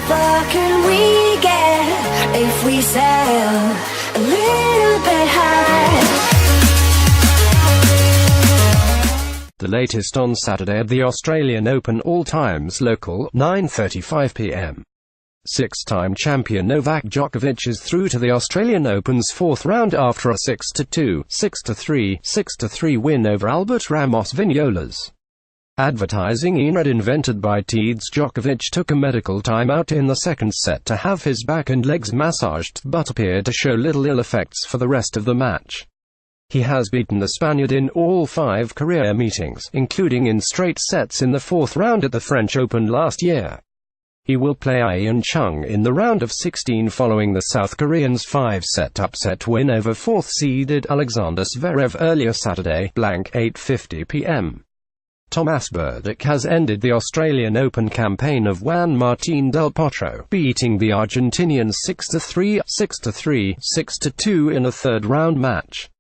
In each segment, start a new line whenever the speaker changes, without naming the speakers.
far can we get if we sail a little bit high?
The latest on Saturday at the Australian Open, all times local, 9:35 p.m. Six-time champion Novak Djokovic is through to the Australian Open's fourth round after a 6-2, 6-3, 6-3 win over Albert Ramos Vignolas. Advertising error invented by Teeds. Djokovic took a medical timeout in the second set to have his back and legs massaged, but appeared to show little ill effects for the rest of the match. He has beaten the Spaniard in all 5 career meetings, including in straight sets in the fourth round at the French Open last year. He will play Ian Chung in the round of 16 following the South Korean's 5-set upset win over 4th-seeded Alexander Zverev earlier Saturday, 8:50 p.m. Thomas Berdych has ended the Australian Open campaign of Juan Martín del Potro, beating the Argentinian 6-3, 6-3, 6-2 in a third-round match.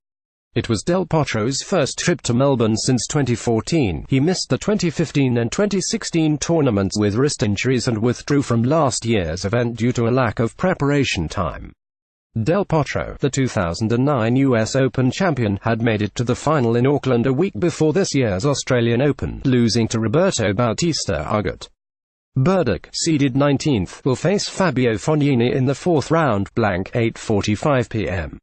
It was Del Potro's first trip to Melbourne since 2014. He missed the 2015 and 2016 tournaments with wrist injuries and withdrew from last year's event due to a lack of preparation time. Del Potro, the 2009 US Open champion, had made it to the final in Auckland a week before this year's Australian Open, losing to Roberto Bautista Agut. Berdych, seeded 19th, will face Fabio Fognini in the fourth round, 8:45 p.m.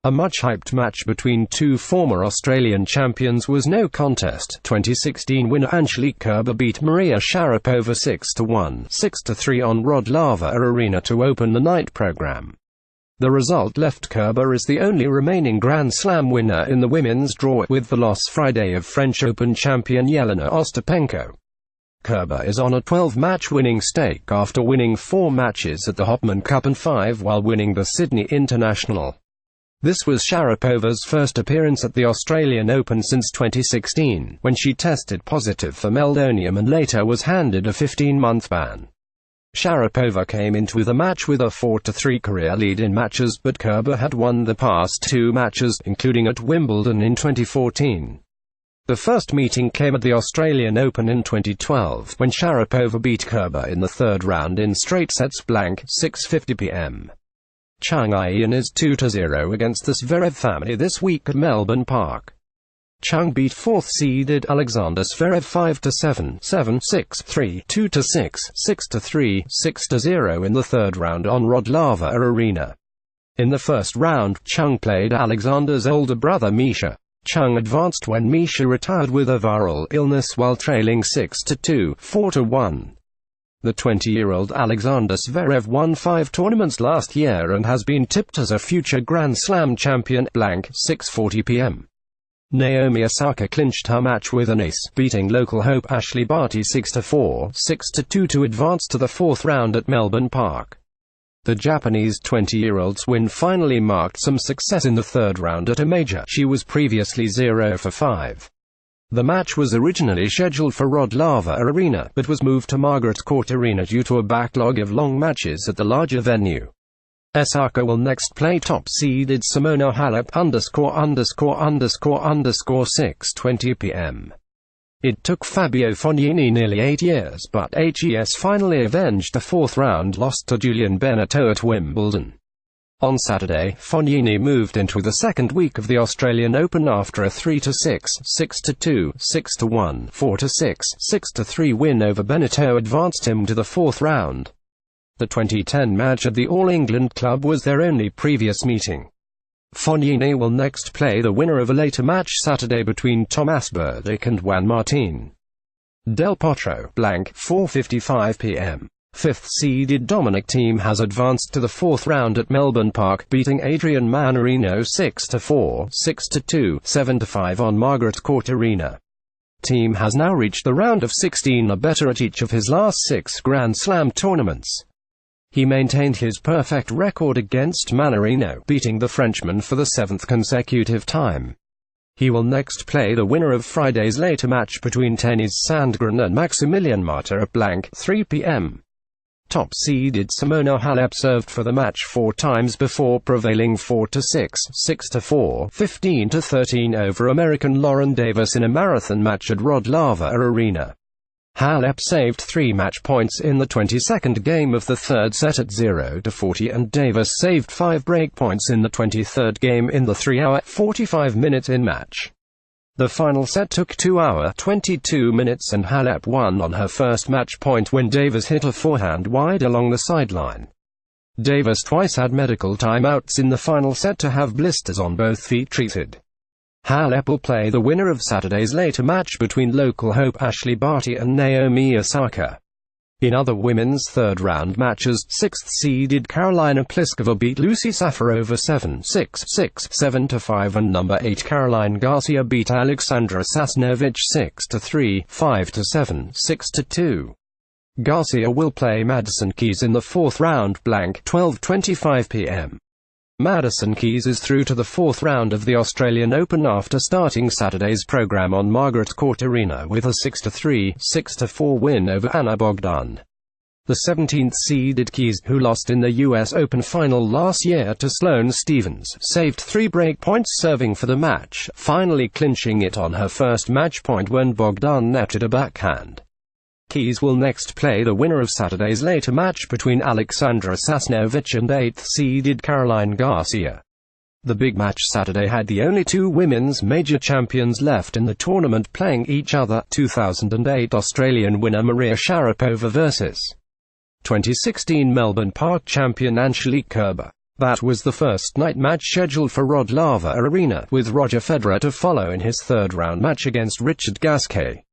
A much-hyped match between two former Australian champions was no contest. 2016 winner Angelique Kerber beat Maria Sharapova 6-1, 6-3 on Rod Laver Arena to open the night program. The result left Kerber as the only remaining Grand Slam winner in the women's draw, with the loss Friday of French Open champion Yelena Ostapenko. Kerber is on a 12-match winning streak after winning 4 matches at the Hopman Cup and 5 while winning the Sydney International. This was Sharapova's first appearance at the Australian Open since 2016, when she tested positive for meldonium and later was handed a 15-month ban. Sharapova came into the match with a 4-3 career lead in matches, but Kerber had won the past 2 matches, including at Wimbledon in 2014. The first meeting came at the Australian Open in 2012, when Sharapova beat Kerber in the third round in straight sets, 6:50 p.m. Chung Ian is 2-0 against the Zverev family this week at Melbourne Park. Chung beat 4th-seeded Alexander Zverev 5-7, 7-6, 3, 2-6, 6-3, 6-0 in the third round on Rod Laver Arena. In the first round, Chung played Alexander's older brother Misha. Chung advanced when Misha retired with a viral illness while trailing 6-2, 4-1. The 20-year-old Alexander Zverev won 5 tournaments last year and has been tipped as a future Grand Slam champion. 6:40 p.m. Naomi Osaka clinched her match with an ace, beating local hope Ashley Barty 6-4, 6-2 to advance to the fourth round at Melbourne Park. The Japanese 20-year-old's win finally marked some success in the third round at a major. She was previously 0-5. The match was originally scheduled for Rod Laver Arena, but was moved to Margaret Court Arena due to a backlog of long matches at the larger venue. Osaka will next play top-seeded Simona Halep _____6:20 p.m. It took Fabio Fognini nearly 8 years, but HES finally avenged a fourth-round loss to Julian Benneteau at Wimbledon. On Saturday, Fognini moved into the second week of the Australian Open after a 3-6, 6-2, 6-1, 4-6, 6-3 win over Benneteau advanced him to the fourth round. The 2010 match at the All England Club was their only previous meeting. Fognini will next play the winner of a later match Saturday between Thomas Berdych and Juan Martín del Potro, 4:55 p.m. Fifth-seeded Dominic Thiem has advanced to the fourth round at Melbourne Park, beating Adrian Mannarino 6-4, 6-2, 7-5 on Margaret Court Arena. Thiem has now reached the round of 16, a better at each of his last 6 Grand Slam tournaments. He maintained his perfect record against Mannarino, beating the Frenchman for the 7th consecutive time. He will next play the winner of Friday's later match between Tennis Sandgren and Maximilian Marta at 3 p.m. Top-seeded Simona Halep served for the match 4 times before prevailing 4-6, 6-4, 15-13 over American Lauren Davis in a marathon match at Rod Laver Arena. Halep saved 3 match points in the 22nd game of the third set at 0-40, and Davis saved 5 break points in the 23rd game in the 3-hour, 45-minute match. The final set took 2 hours, 22 minutes, and Halep won on her first match point when Davis hit a forehand wide along the sideline. Davis twice had medical timeouts in the final set to have blisters on both feet treated. Halep will play the winner of Saturday's later match between local hope Ashley Barty and Naomi Osaka. In other women's third-round matches, 6th-seeded Karolina Pliskova beat Lucy Safarova 7-6, 6-7 to 5, and number 8 Caroline Garcia beat Alexandra Sasnovich 6-3, 5-7, 6-2. Garcia will play Madison Keys in the fourth round, 12:25 p.m. Madison Keys is through to the fourth round of the Australian Open after starting Saturday's program on Margaret Court Arena with a 6-3, 6-4 win over Anna Bogdan. The 17th-seeded Keys, who lost in the US Open final last year to Sloane Stephens, saved 3 break points serving for the match, finally clinching it on her first match point when Bogdan netted a backhand. Keys will next play the winner of Saturday's later match between Alexandra Sasnovich and 8th-seeded Caroline Garcia. The big match Saturday had the only 2 women's major champions left in the tournament playing each other, 2008 Australian winner Maria Sharapova versus 2016 Melbourne Park champion Angelique Kerber. That was the first night match scheduled for Rod Laver Arena, with Roger Federer to follow in his third-round match against Richard Gasquet.